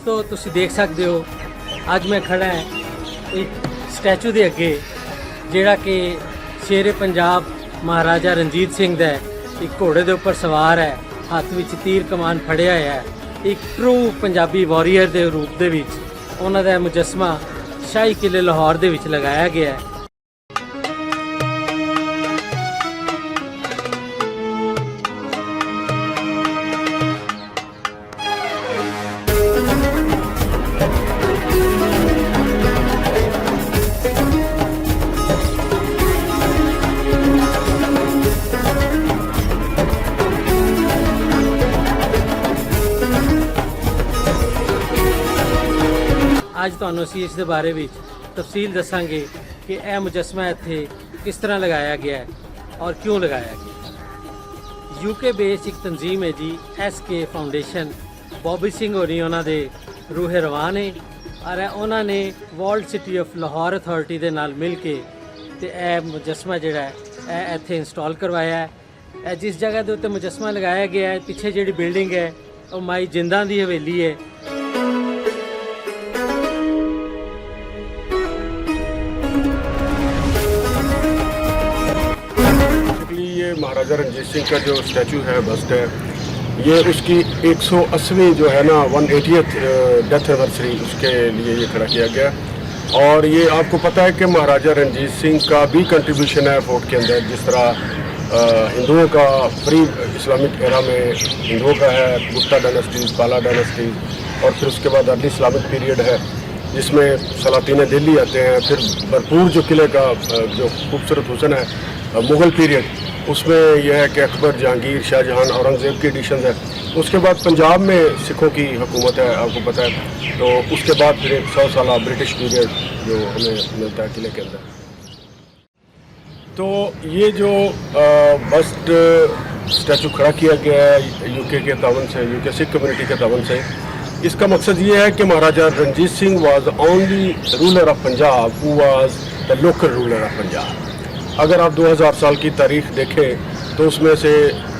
ਦੋਸਤੋ ਤੁਸੀਂ ਦੇਖ ਸਕਦੇ ਹੋ ਅੱਜ ਮੈਂ ਖੜਾ ਹਾਂ ਇੱਕ ਸਟੈਚੂ ਦੇ ਅੱਗੇ ਜਿਹੜਾ ਕਿ ਸ਼ੇਰੇ ਪੰਜਾਬ ਮਹਾਰਾਜਾ ਰਣਜੀਤ ਸਿੰਘ ਦਾ ਇੱਕ ਘੋੜੇ ਦੇ ਉੱਪਰ ਸਵਾਰ ਹੈ, ਹੱਥ ਵਿੱਚ ਤੀਰ ਕਮਾਨ ਫੜਿਆ ਹੈ। ਇੱਕ ਟਰੂ ਪੰਜਾਬੀ ਵਾਰੀਅਰ ਦੇ ਰੂਪ ਦੇ ਵਿੱਚ ਉਹਨਾਂ ਦਾ ਮੁਜੱਸਮਾ ਸ਼ਾਹੀ ਕਿਲੇ ਲਾਹੌਰ ਦੇ ਵਿੱਚ ਲਗਾਇਆ ਗਿਆ ਹੈ। ਅੱਜ ਤੁਹਾਨੂੰ ਅਸੀਂ ਇਸ ਦੇ ਬਾਰੇ ਵਿੱਚ ਤਫਸੀਲ ਦੱਸਾਂਗੇ ਕਿ ਇਹ ਮੁਜੱਸਮਾ ਇੱਥੇ ਕਿਸ ਤਰ੍ਹਾਂ ਲਗਾਇਆ ਗਿਆ ਹੈ ਔਰ ਕਿਉਂ ਲਗਾਇਆ ਗਿਆ। ਯੂਕੇ ਬੇਸ ਇੱਕ ਤਨਜ਼ੀਮ ਹੈ ਜੀ, SK ਫਾਊਂਡੇਸ਼ਨ। ਬੌਬੀ ਸਿੰਘ ਹੋਣੀ ਉਹਨਾਂ ਦੇ ਰੂਹੇ ਰਵਾਂ ਨੇ ਔਰ ਉਹਨਾਂ ਨੇ world city of Lahore authority ਦੇ ਨਾਲ ਮਿਲ ਕੇ ਤੇ ਇਹ ਮੁਜੱਸਮਾ ਜਿਹੜਾ ਹੈ ਇਹ ਇੱਥੇ ਇੰਸਟਾਲ ਕਰਵਾਇਆ ਹੈ। ਇਹ ਜਿਸ ਜਗ੍ਹਾ ਦੇ ਉੱਤੇ ਮੁਜੱਸਮਾ ਲਗਾਇਆ ਗਿਆ ਹੈ, ਪਿੱਛੇ ਜਿਹੜੀ ਬਿਲਡਿੰਗ ਹੈ ਉਹ ਮਾਈ ਜਿੰਦਾਂ ਦੀ ਹਵੇਲੀ ਹੈ। महाराजा रंजीत सिंह का जो स्टैचू है, बस्ट है, ये उसकी 180वीं जो है ना 180th डेथ एनिवर्सरी, उसके लिए ये खड़ा किया गया। और ये आपको पता है कि महाराजा रंजीत सिंह का भी कंट्रीब्यूशन है फोर्ट के अंदर। जिस तरह हिंदुओं का प्री इस्लामिक एरा में हिंदुओं का है गुप्ता डायनेस्टीज, पाला डायनेस्टीज, और फिर उसके बाद अर्ली इस्लामिक पीरियड है जिसमें सलातीन दिल्ली आते हैं। फिर भरपूर जो किले का जो खूबसूरत हुसन है मुग़ल पीरियड, उसमें यह है कि अकबर, जहांगीर, शाहजहां, औरंगज़ेब की एडिशन है। उसके बाद पंजाब में सिखों की हुकूमत है, आपको पता है। तो उसके बाद फिर एक 100 साल ब्रिटिश पीरियड जो हमें मिलता है किले के अंदर। तो ये जो बस्ट स्टैचू खड़ा किया गया है यूके के तावन से, यूके सिख कम्युनिटी के तावन से, इसका मकसद ये है कि Maharaja Ranjit Singh was only ruler of Punjab who was the local ruler of Punjab. अगर आप 2000 साल की तारीख देखें तो उसमें से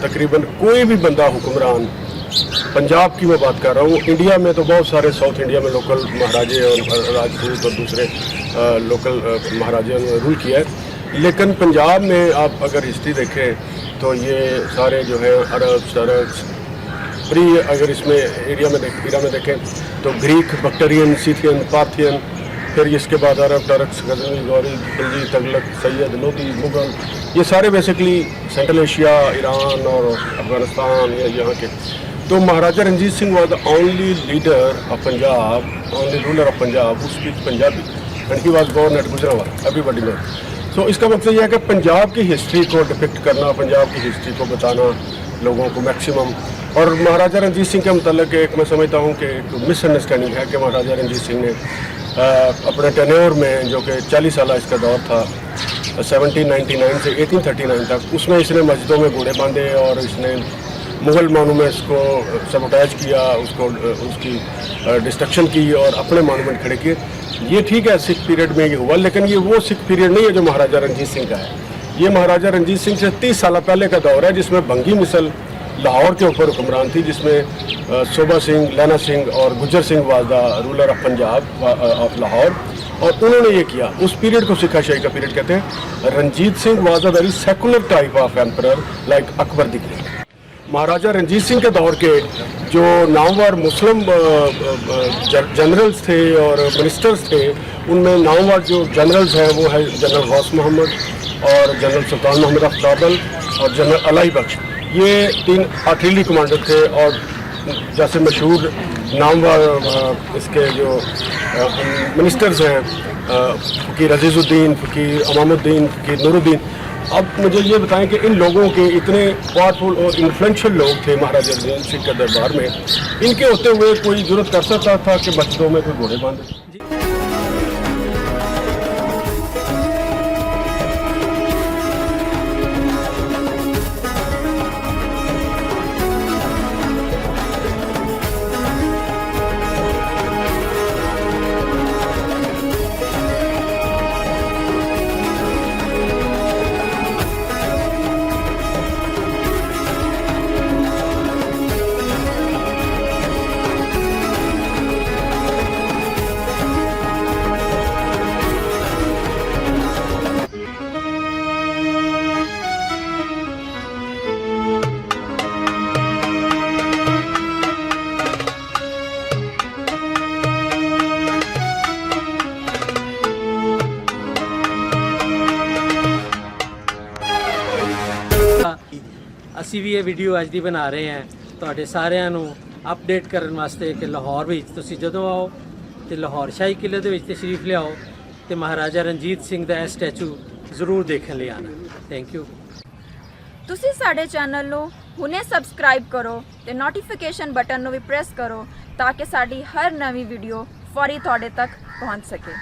तकरीबन कोई भी बंदा हुक्मरान, पंजाब की मैं बात कर रहा हूँ, इंडिया में तो बहुत सारे साउथ इंडिया में लोकल महाराजे और राजपूत और दूसरे लोकल महाराजे ने रूल किया है। लेकिन पंजाब में आप अगर हिस्ट्री देखें तो ये सारे जो है अरब शरक्स प्री, अगर इसमें एरिया में देखें तो ग्रीक, बक्टरियन, सीथियन, पार्थियन, फिर इसके बाद अरब, टर्क्स, गजनी, गौरी, खिलजी, तगलक, सैयद, लोधी, मुगल, ये सारे बेसिकली सेंट्रल एशिया, ईरान और अफगानिस्तान या यहाँ के। तो Maharaja Ranjit Singh was the only leader of Punjab, only ruler of Punjab, who speaks Punjabi, and he was born at Gujranwala, everybody know. So इसका मकसद यह है कि पंजाब की हिस्ट्री को डिपिक्ट करना, पंजाब की हिस्ट्री को बताना लोगों को मैक्सिमम। और महाराजा रंजीत सिंह के मतलब एक मैं समझता हूँ कि एक मिसअंडरस्टैंडिंग है कि महाराजा रंजीत सिंह ने अपने टेन्योर में, जो कि 40 साल इसका दौर था 1799 से 1839 तक, उसमें इसने मस्जिदों में घोड़े बांधे और इसने मुग़ल मोनूमेंट्स को सबोटाइज किया, उसकी डिस्ट्रक्शन की और अपने मोनूमेंट खड़े किए। ये ठीक है, सिख पीरियड में ये हुआ, लेकिन ये वो सिख पीरियड नहीं है जो महाराजा रंजीत सिंह का है। ये महाराजा रंजीत सिंह से 30 साल पहले का दौर है, जिसमें बंगी मिसल लाहौर के ऊपर हुक्मरान थी, जिसमें सोबा सिंह, लैना सिंह और गुजर Singh was the ruler of Punjab of Lahore. और उन्होंने ये किया, उस पीरियड को सिखा शाही का पीरियड कहते हैं। Ranjit Singh was a very secular type of emperor like Akbar the Great. Maharaja Ranjit Singh के दौर के जो नामवर मुस्लिम जनरल्स थे और मिनिस्टर्स थे, उनमें नामवर जो जनरल्स हैं वो है जनरल गौस मोहम्मद और जनरल सुल्तान मोहम्मद अफताबल और जनरल अलाई बख्श। ये 3 आर्टिलरी कमांडर थे। और जैसे मशहूर नामवर इसके जो मिनिस्टर्स हैं, फ़कीर अजीज़ुद्दीन, फ़कीर अमामुद्दीन, फ़कीर नूरुद्दीन। अब मुझे ये बताएं कि इन लोगों के इतने पावरफुल और इन्फ्लुएंशियल लोग थे महाराजा रंजीत सिंह के दरबार में, इनके होते हुए कोई ज़रूरत कर सकता था कि मस्जिदों में कोई घोड़े बांधे? ਅਸੀਂ ਵੀ ਇਹ ਵੀਡੀਓ ਅੱਜ ਦੀ ਬਣਾ ਰਹੇ ਹਾਂ ਤੁਹਾਡੇ ਸਾਰਿਆਂ ਨੂੰ ਅਪਡੇਟ ਕਰਨ ਵਾਸਤੇ ਕਿ ਲਾਹੌਰ ਵਿੱਚ ਤੁਸੀਂ ਜਦੋਂ ਆਓ ਤੇ ਲਾਹੌਰ ਸ਼ਾਹੀ ਕਿਲੇ ਦੇ ਵਿੱਚ ਤਸ਼ਰੀਫ ਲਿਆਓ ਤੇ ਮਹਾਰਾਜਾ ਰਣਜੀਤ ਸਿੰਘ ਦਾ ਇਹ ਸਟੈਚੂ ਜ਼ਰੂਰ ਦੇਖਣ ਲਈ ਆਣਾ। Thank you. ਤੁਸੀਂ ਸਾਡੇ ਚੈਨਲ ਨੂੰ ਹੁਣੇ ਸਬਸਕ੍ਰਾਈਬ ਕਰੋ ਤੇ ਨੋਟੀਫਿਕੇਸ਼ਨ ਬਟਨ ਨੂੰ ਵੀ ਪ੍ਰੈਸ ਕਰੋ ਤਾਂ ਕਿ ਸਾਡੀ ਹਰ ਨਵੀਂ ਵੀਡੀਓ ਫੌਰੀ ਤੁਹਾਡੇ ਤੱਕ ਪਹੁੰਚ ਸਕੇ।